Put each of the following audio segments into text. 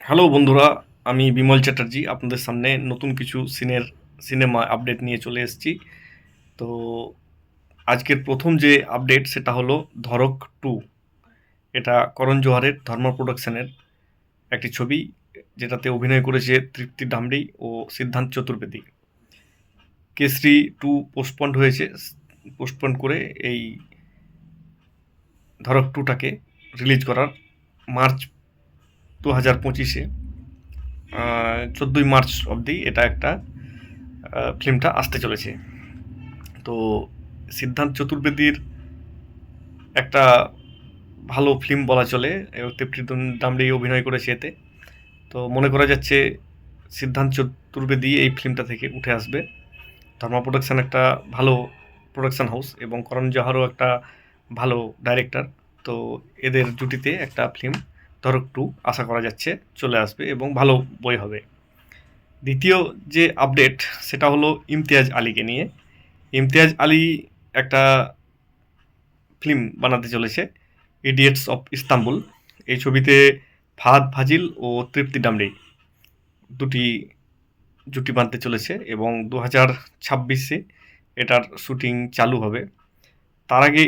Hello বন্ধুরা, আমি বিমল চ্যাটার্জি আপনাদের সামনে নতুন কিছু সিনেমা আপডেট নিয়ে চলে এসেছি। তো আজকের প্রথম যে আপডেট সেটা হলো ধড়ক 2। এটা করণ জোহরের ধর্মা প্রোডাকশনের একটি ছবি, যেটাতে অভিনয় করেছে তৃপ্তি ডামরি ও সিদ্ধান্ত চতুর্বেদী। কেসরি 2 পোস্টপন্ড হয়েছে, পোস্টপন্ড করে এই ধড়ক 2টাকে রিলিজ করার মার্চ 2025-এ 14ই মার্চ অবধি এটা একটা ফিল্মটা আসতে চলেছে। তো সিদ্ধান্ত চতুর্বেদীর একটা ভালো ফিল্ম বলা চলে, তৃপ্তি ডামরি অভিনয় করেছে এতে। তো মনে করা যাচ্ছে সিদ্ধান্ত চতুর্বেদী এই ফিল্মটা থেকে উঠে আসবে। ধর্মা প্রোডাকশন একটা ভালো প্রোডাকশন হাউস এবং করণ জোহরও একটা ভালো ডাইরেক্টর। তো এদের জুটিতে একটা ফিল্ম ধড়ক 2 আশা করা যাচ্ছে চলে আসবে এবং ভালো বই হবে। দ্বিতীয় যে আপডেট সেটা হলো ইমতিয়াজ আলীকে নিয়ে। ইমতিয়াজ আলী একটা ফিল্ম বানাতে চলেছে, ইডিয়েটস অফ ইস্তাম্বুল। এই ছবিতে ফাহাদ ফাজিল ও তৃপ্তি ডামরি দুটি জুটি বাঁধতে চলেছে এবং 2026-এ এটার শুটিং চালু হবে। তার আগে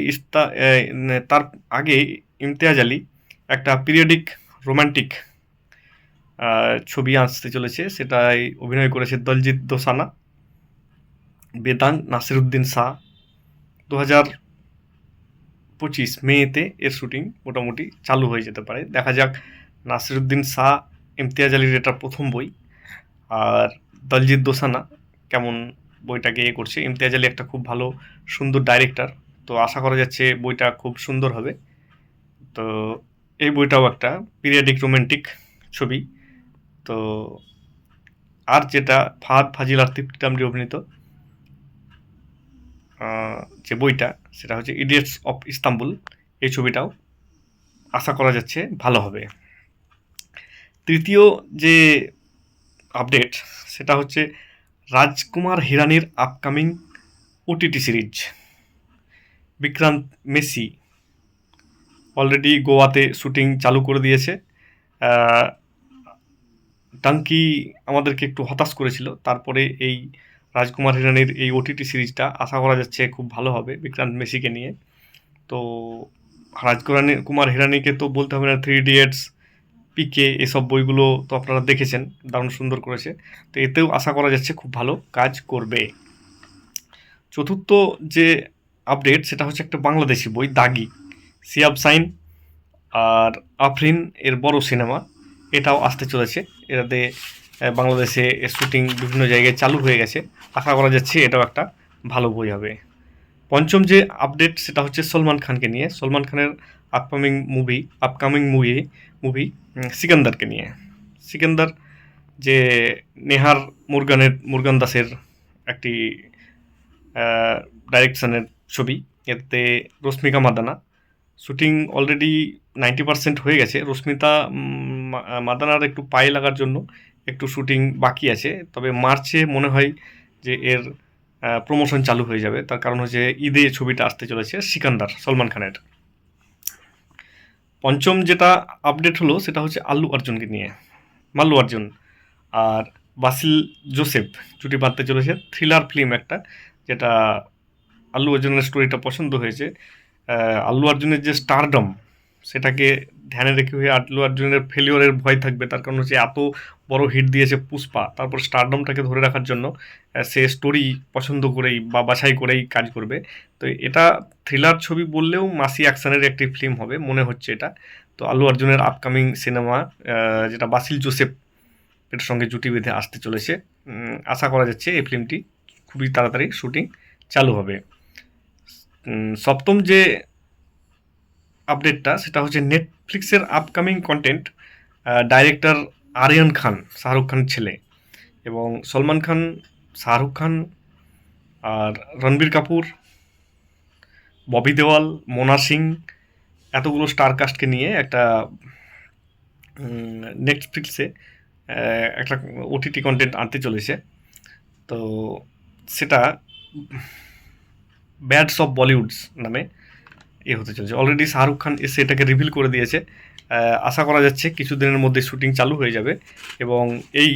তার আগে ইমতিয়াজ আলী একটা পিরিয়ডিক রোমান্টিক ছবি আসতে চলেছে, সেটাই অভিনয় করেছে দলজিৎ দোসানা, বেদাং, নাসিরুদ্দিন শাহ। 2025 মেতে এর শুটিং মোটামুটি চালু হয়ে যেতে পারে। দেখা যাক নাসিরুদ্দিন শাহ ইমতিয়াজ আলীর এটা প্রথম বই, আর দলজিৎ দোসানা কেমন বইটাকে করছে। ইমতিয়াজ আলী একটা খুব ভালো সুন্দর ডাইরেক্টর, তো আশা করা যাচ্ছে বইটা খুব সুন্দর হবে। তো এই বইটাও একটা পিরিয়ডিক রোমান্টিক ছবি। তো আর যেটা ফাহাদ ফাজিল আর তৃপ্তি ডামরি অভিনীত যে বইটা সেটা হচ্ছে ইডিয়েটস অফ ইস্তাম্বুল। এই ছবিটাও আশা করা যাচ্ছে ভালো হবে। তৃতীয় যে আপডেট সেটা হচ্ছে রাজকুমার হিরানির upcoming OTT series Vikrant Massey already গোয়াতে শুটিং চালু করে দিয়েছে। ডাঙ্কি আমাদেরকে একটু হতাশ করেছিল, তারপরে এই রাজকুমার হিরানির এই ওটিটি সিরিজটা আশা করা যাচ্ছে খুব ভালো হবে বিক্রান্ত মেসিকে নিয়ে। তো রাজকুমার হিরানিকে তো বলতে হবে না, থ্রি ইডিয়েটস, পিকে, এসব বইগুলো তো আপনারা দেখেছেন, দারুণ সুন্দর করেছে। তো এতেও আশা করা যাচ্ছে খুব ভালো কাজ করবে। চতুর্থ যে আপডেট সেটা হচ্ছে একটা বাংলাদেশি বই, দাগি, সিয়াব সাইন আর আফরিন এর বড় সিনেমা, এটাও আসতে চলেছে। এটাতে বাংলাদেশে শুটিং বিভিন্ন জায়গায় চালু হয়ে গেছে, আশা করা যাচ্ছে এটাও একটা ভালো বই হবে। পঞ্চম যে আপডেট সেটা হচ্ছে সলমান খানকে নিয়ে। সলমান খানের আপকামিং মুভি সিকান্দারকে নিয়ে। সিকান্দার যে নেহার মুরগান দাসের একটি ডাইরেকশনের ছবি, এতে রশ্মিকা মাদানা। শুটিং অলরেডি 90% হয়ে গেছে। মাদানার একটু পায়ে লাগার জন্য একটু শুটিং বাকি আছে, তবে মার্চে মনে হয় যে এর প্রমোশন চালু হয়ে যাবে। তার কারণ হচ্ছে ঈদে ছবিটা আসতে চলেছে সিকান্দার সলমান খানের। পঞ্চম যেটা আপডেট হলো সেটা হচ্ছে মাল্লু অর্জুন আর বাসিল জোসেফ জুটি বাঁধতে চলেছে থ্রিলার ফিল্ম একটা, যেটা আল্লু অর্জুনের স্টোরিটা পছন্দ হয়েছে। আল্লু অর্জুনের যে স্টারডম সেটাকে ধ্যানে রেখে হয়ে আল্লু অর্জুনের ফেলিওরের ভয় থাকবে, তার কারণ হচ্ছে এত বড় হিট দিয়েছে পুষ্পা, তারপর স্টারডমটাকে ধরে রাখার জন্য সে স্টোরি পছন্দ করেই বা বাছাই করেই কাজ করবে। তো এটা থ্রিলার ছবি বললেও মাসি অ্যাকশনের একটি ফিল্ম হবে মনে হচ্ছে এটা। তো আল্লু অর্জুনের আপকামিং সিনেমা যেটা বাসিল জোসেফ এটার সঙ্গে জুটি বেঁধে আসতে চলেছে। আশা করা যাচ্ছে এই ফিল্মটি খুবই তাড়াতাড়ি শুটিং চালু হবে। সপ্তম যে আপডেটটা সেটা হচ্ছে নেটফ্লিক্সের আপকামিং কন্টেন্ট। ডাইরেক্টর আরিয়ান খান, শাহরুখ খানের ছেলে, এবং সলমান খান, শাহরুখ খান আর রণবীর কাপুর, ববি দেওয়াল, মোনা সিং, এতগুলো স্টার কাস্টকে নিয়ে একটা নেটফ্লিক্সে একটা ওটিটি কন্টেন্ট আনতে চলেছে। তো সেটা ব্যাডস অফ বলিউডস নামে হতে চলেছে। অলরেডি শাহরুখ খান এসে এটাকে রিভিল করে দিয়েছে আশা করা যাচ্ছে কিছুদিনের মধ্যে শুটিং চালু হয়ে যাবে এবং এই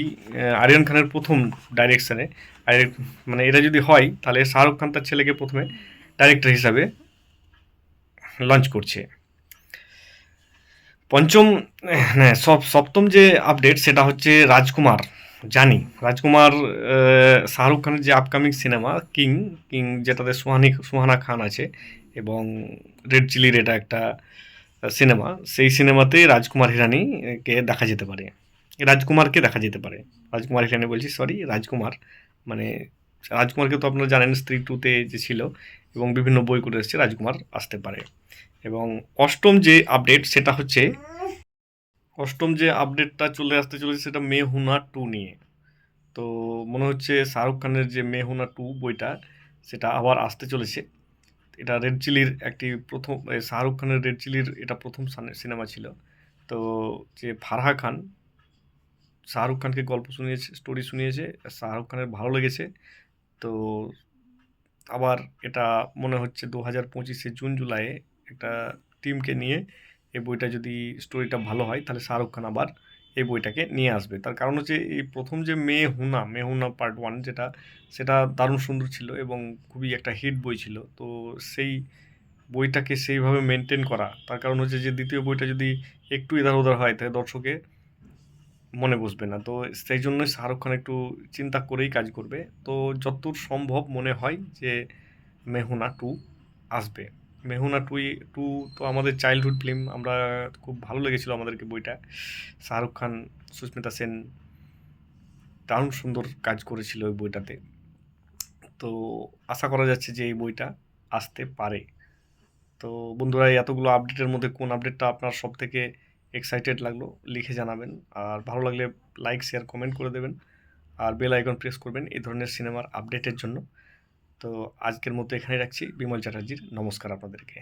আরিয়ান খানের প্রথম ডাইরেকশনে মানে এটা যদি হয় তাহলে শাহরুখ খান তার ছেলেকে প্রথমে ডাইরেক্টর হিসাবে লঞ্চ করছে। পঞ্চম হ্যাঁ সপ্তম যে আপডেট সেটা হচ্ছে রাজকুমার। জানি রাজকুমার শাহরুখ খানের যে আপকামিং সিনেমা কিং কিং যেটাতে সুহানা খান আছে এবং রেড চিলির এটা একটা সিনেমা, সেই সিনেমাতে রাজকুমার হিরানিকে দেখা যেতে পারে, রাজকুমারকে দেখা যেতে পারে। রাজকুমার হিরানি বলছি, সরি রাজকুমার, মানে রাজকুমারকে তো আপনারা জানেন স্ত্রী টুতে যে ছিল এবং বিভিন্ন বই করে এসেছে, রাজকুমার আসতে পারে। এবং অষ্টম যে আপডেট সেটা হচ্ছে অষ্টম যে আপডেটটা আসতে চলেছে সেটা মে হুনা টু নিয়ে। তো মনে হচ্ছে শাহরুখ খানের যে মে হুনা টু বইটা সেটা আবার আসতে চলেছে। এটা রেড চিলির একটি প্রথম শাহরুখ খানের রেড চিলির এটা প্রথম সিনেমা ছিল। তো যে ফারহা খান শাহরুখ খানকে গল্প শুনিয়েছে, স্টোরি শুনিয়েছে, শাহরুখ খানের ভালো লেগেছে। তো আবার এটা মনে হচ্ছে 2025 জুন জুলাইয়ে একটা টিমকে নিয়ে এই বইটা যদি স্টোরিটা ভালো হয় তাহলে শাহরুখ খান আবার এই বইটাকে নিয়ে আসবে। তার কারণ হচ্ছে এই প্রথম যে মে হুনা পার্ট ওয়ান যেটা, সেটা দারুণ সুন্দর ছিল এবং খুবই একটা হিট বই ছিল। তো সেই বইটাকে সেইভাবে মেনটেন করা, তার কারণ হচ্ছে যে দ্বিতীয় বইটা যদি একটু এধার ওধার হয় তাহলে দর্শকের মনে বসবে না। তো সেই জন্যই শাহরুখ খান একটু চিন্তা করেই কাজ করবে। তো যতদূর সম্ভব মনে হয় যে মেহুনা টু আসবে। মেহুনা টু তো আমাদের চাইল্ডহুড ফিল্ম, আমরা খুব ভালো লেগেছিল আমাদেরকে বইটা। শাহরুখ খান, সুস্মিতা সেন দারুণ সুন্দর কাজ করেছিল ওই বইটাতে। তো আশা করা যাচ্ছে যে এই বইটা আসতে পারে। তো বন্ধুরা, এই এতগুলো আপডেটের মধ্যে কোন আপডেটটা আপনার সব থেকে এক্সাইটেড লাগলো লিখে জানাবেন। আর ভালো লাগলে লাইক শেয়ার কমেন্ট করে দেবেন আর বেল আইকন প্রেস করবেন এই ধরনের সিনেমার আপডেটের জন্য। তো আজকের মতো এখানেই রাখছি। বিমল চ্যাটার্জির নমস্কার আপনাদেরকে।